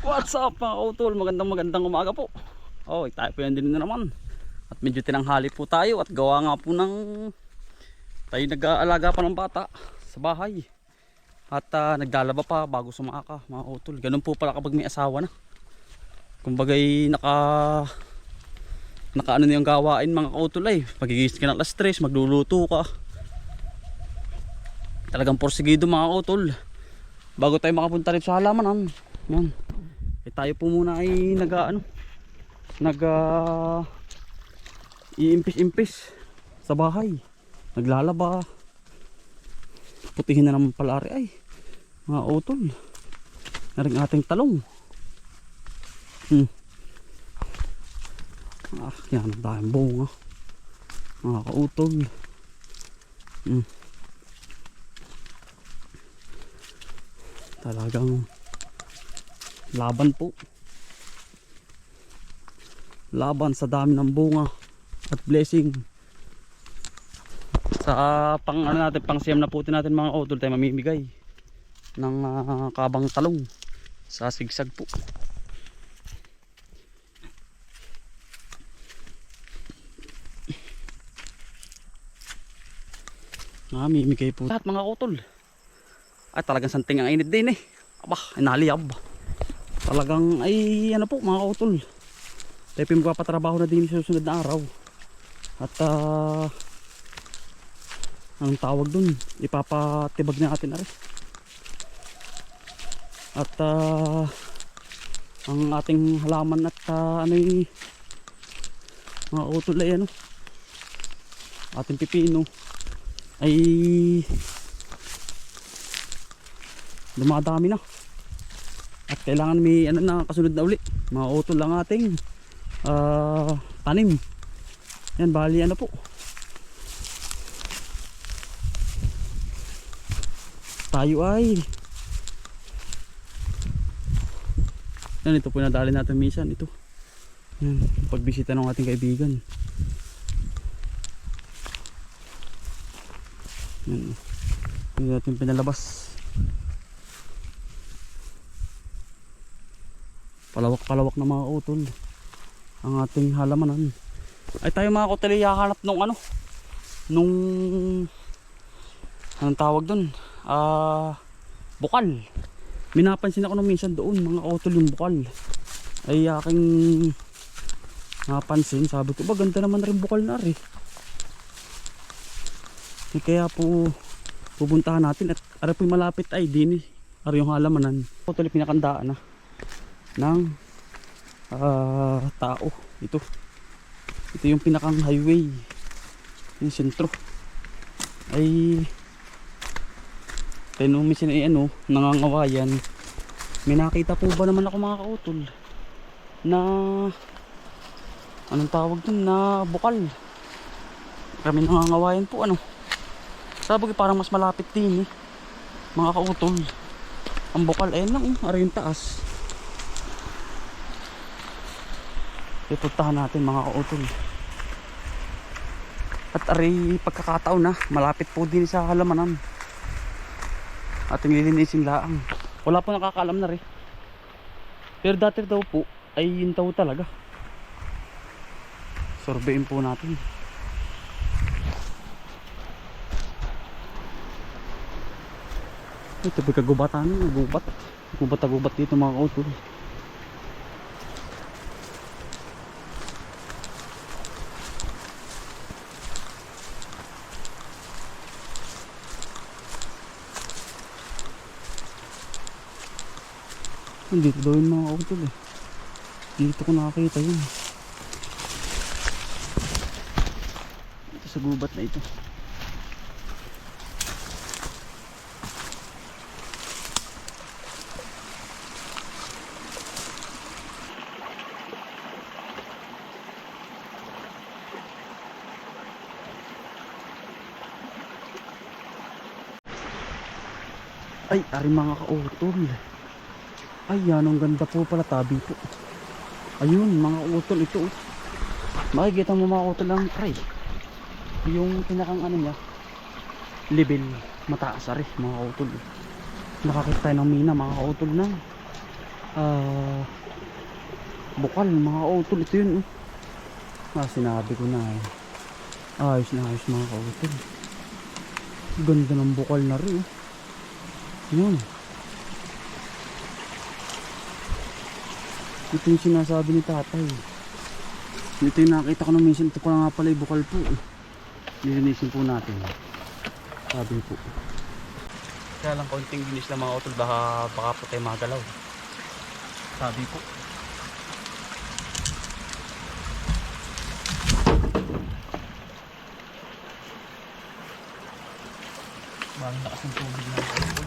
What's up mga kautol? Magandang umaga po. Oh, tayo po yan din na naman. At medyo tinanghali po tayo at gawa nga po ng tayo nag-aalaga pa ng bata sa bahay. At naglalaba pa bago sumaka mga kautol. Ganun po pala kapag may asawa na. Kumbagay naka ano na yung gawain mga kautol ay. Pagigising ka ng alas 3, magluluto ka. Talagang porsigido mga kautol. Bago tayo makapunta rin sa halamanan. Yan. Tayo po muna ay iimpis-impis sa bahay. Naglalaba. Putihin na naman pala ay mga utol. Naring ating talong. Yan ang daming bunga mga kautol. Talagang laban po, laban sa dami ng bunga at blessing. Sa pang siyam na puti natin mga kautol, tayo mamimigay ng kabang talong sa sigsag po. Mamimigay po lahat mga kautol. Ay talagang santing ang init din aba, inaliyab. Talagang ay ano po mga kautol, tayo magpapatrabaho na din sa susunod na araw. At anong tawag dun, ipapatibag na natin aris. At ang ating halaman at mga kautol ay ating pipino ay dumadami na. At kailangan may kasunod na uli mga utol lang ating tanim. Yan bali po, tayo ay yan, ito po nadali natin minsan ito. Yan, pagbisita ng ating kaibigan. Yan, hindi natin pinalabas. Palawak na mga utol ang ating halamanan. Ay tayo mga utol hahanap nung anong tawag dun, bukal. Minapansin ako nung minsan doon mga utol yung bukal ay aking napansin. Sabi ko ba ganda naman rin bukal na rin. Kaya po pupuntahan natin at ara po malapit ay din ara yung halamanan. Utol pinakandaan na ng tao. Ito yung pinakang highway, yung sentro ay tenumisin ay nangangawayan. May nakita po ba naman ako mga kautol na anong tawag dun na bukal. Kami nangangawayan po sabi ko parang mas malapit din mga kautol ang bukal. Ayan lang ara yung taas. Ipuntahan natin mga kautol. At aray pagkakataon na malapit po din sa halamanan. Ating lilinisin laang. Wala po nakakaalam na rin. Pero dati daw po ay yun daw talaga. Surveyin po natin. Ito pagkagubatan. Gubat dito mga kautol. Dito daw yung mga kautol dito ko nakakita yun dito sa gubat na ito. Ay ari mga kautol, ay yan ang ganda po pala, tabi po. Ayun mga utol ito. Makikita mo mga utol lang try. Yung pinakang niya level mataas ari mga utol. Nakakita tayo ng mina mga utol na bukal mga kautol. Ito yun sinabi ko na ayos na ayos mga kautol. Ganda ng bukal na rin yun. Ito yung sinasabi ni tatay. Ito yung nakita ko na minsan. Ito pala nga pala yung bukal po nilinisin po natin. Sabi po kaya lang konting linis lang mga utol, baka po tayo magalaw. Sabi po bagong lakas ng tubig na utol.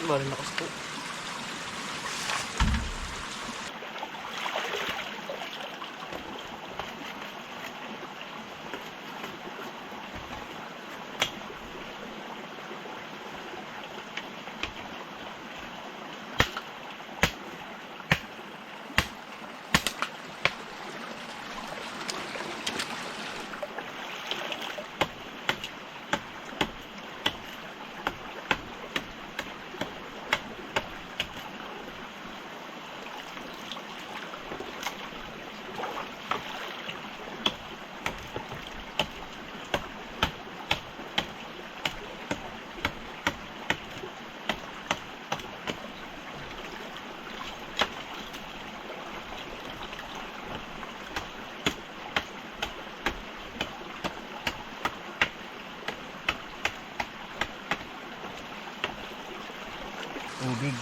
Bari lakas po. Tubig.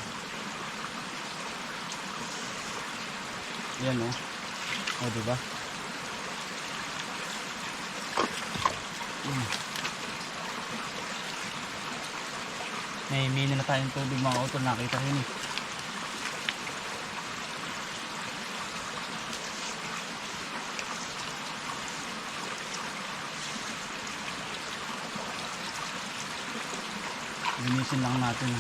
Yan diba? May mina na tayong tubig mga utol, nakita rin linisin lang natin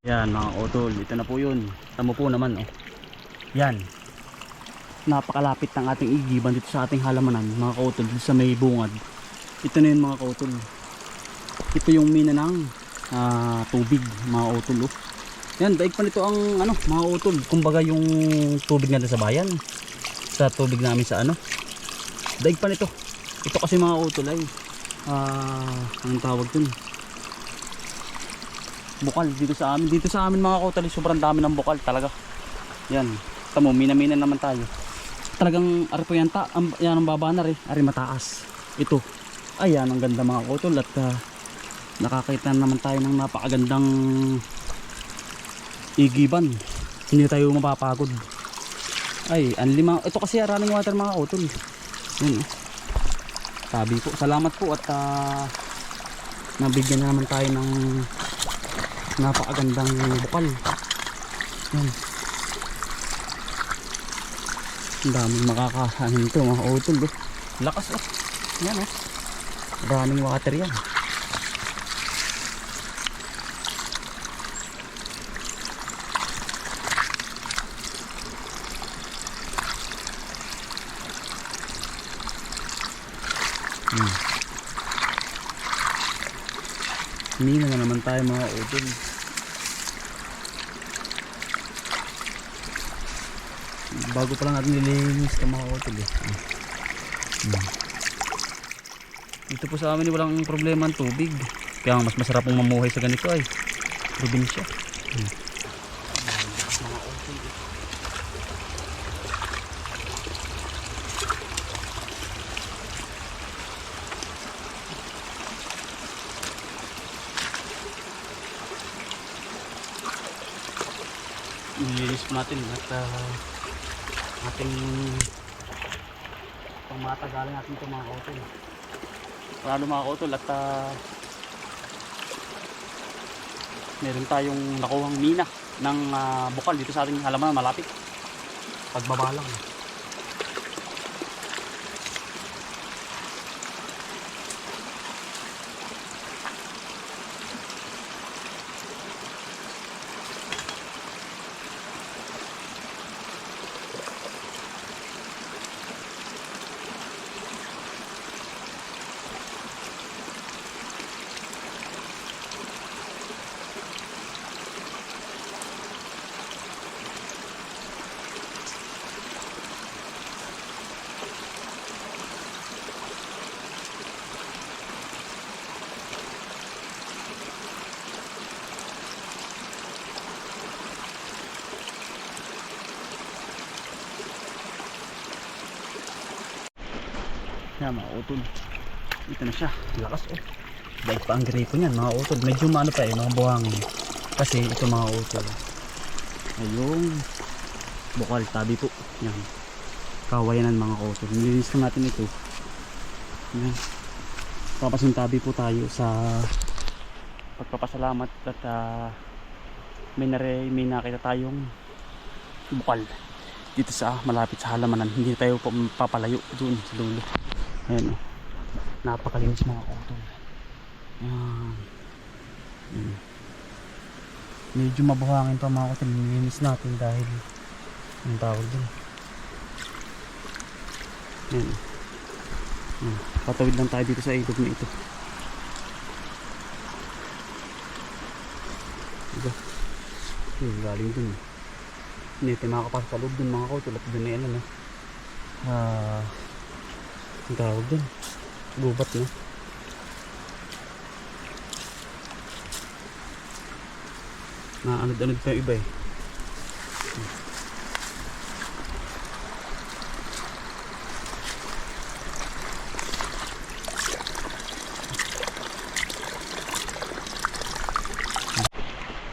Yan mga utol, ito na po yun. Tamo po naman Yan. Napakalapit ng ating igiban dito sa ating halamanan mga kautol, dito sa may bungad. Ito na yun mga kautol. Ito yung mina ng tubig mga utol Yan, daig pa nito ang ano, mga utol. Kumbaga yung tubig natin sa bayan. Sa tubig namin sa ano. Daig pa nito. Ito kasi mga utol ay anong tawag dun? Bukal dito sa amin. Dito sa amin mga utol, sobrang dami ng bukal talaga. Yan. Tamo, mina-mina naman tayo. Talagang ari po yan, yan ang baba na rin. Ari mataas. Ito. Ayan, ang ganda mga utol. At nakakita naman tayo ng napakagandang igiban. Hindi tayo mapapagod. Ay, ito kasi running water mga utol. Yan. Sabi po, salamat po at nabigyan na naman tayo ng napakagandang bukal. Yan. Ang daming makakahanin ito mga utol. Lakas oh. Yan oh. Running water yan. Mina na naman tayo mga utol. Bago pa lang natin nilinis ito mga utol eh. Dito po sa amin walang problema ang tubig. Kaya mas masarap pong mamuhay sa ganito ay probinsya. Nilinis po natin at ating pangmatagalan natin ito mga kautol. Lalo mga kautol at meron tayong nakuhang mina ng bukal dito sa ating halaman malapit. Pagbaba lang. Yan mga utol. Ito na siya. Lakas oh. Dahil pa ang gripo niyan mga utol. Medyo maano pa eh mga buhangin. Kasi ito mga utol. Ayun. Bukal tabi po. Yan. Kawayanan mga utol. Nilinis na natin ito. Yan. Papasintabi po tayo sa pagpapasalamat at may nakita tayong bukal dito sa malapit sa halamanan. Hindi tayo papalayo doon sa dulo. Ayan o. Napakalinis mga utol. Ayan. Medyo mabuhangin pa mga utol. Nilinis natin dahil ang tawag doon. Ayan. Patawid lang tayo dito sa ilog na ito. Diba? Galing dun. Hindi tayo makakapasok sa loob dun mga utol. At dun na yan ano. Ang tawag dun. Gubat na. Naanod-anod pa yung iba eh.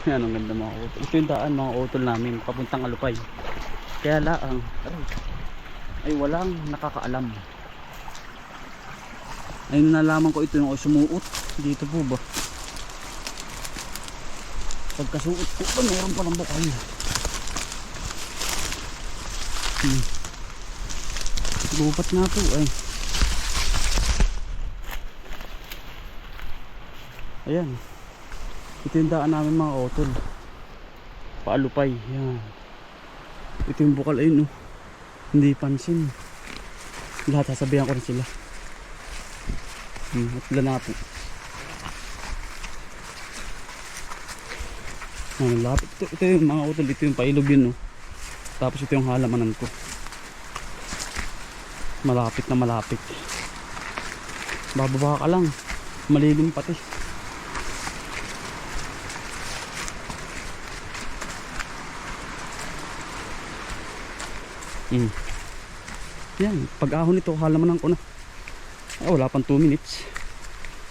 Yan ang ganda mga utol. Ito yung daan mga utol namin papuntang Alupay. Kaya laang ay walang nakakaalam. Ay nalaman ko ito yung sumuot dito po ba. Pagkasuot po ba meron palang bukal. Lupat nga po ay. Ayan. Ito yung daan namin mga utol. Paalupay. Yan. Ito yung bukal ayun oh. Hindi pansin. Lahat sasabihan ko rin sila. At wala na po. Lapit. Ito yung mga utol, ito yung pailog yun, no? Tapos ito yung halamanan ko. Malapit na malapit. Bababa ka lang. Malilim pati. Yan, pag-ahon nito, halamanan ko na. Wala pang 2 minutes.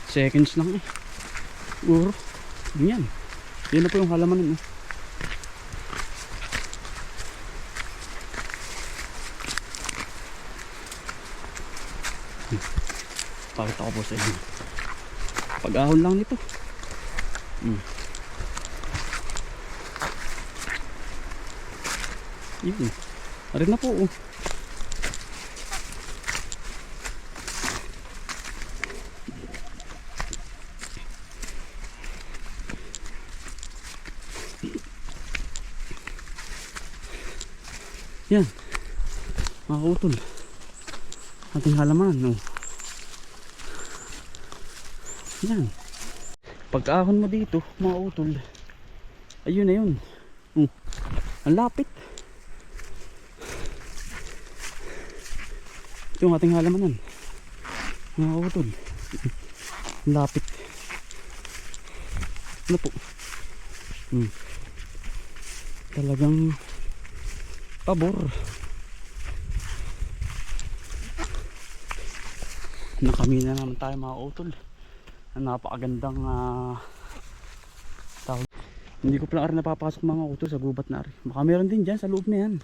Seconds lang eh. Uro. Yan. Yan na po yung halamanan eh. Pakita ko po sa inyo. Pag-ahon lang nito. Yun. Arin na po oh. Yan. Mga kautol. Ating halaman oh. Yan. Pag-ahon mo dito, mga utol. Ayun na yun. Ang lapit. Ito yung ating halamanan. Mga utol. Ang lapit. Ano po? Talagang pabor. Nakami na naman tayo mga utol. Napakagandang tawag. Hindi ko pala rin napapasok mga utol sa gubat na rin. Baka meron din dyan sa loob na yan.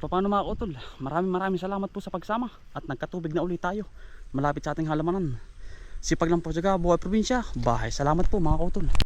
Paano mga utol, maraming salamat po sa pagsama at nagkatubig na ulit tayo malapit sa ating halamanan. Sipag lang po sa buhay probinsya. Bahay. Salamat po mga utol.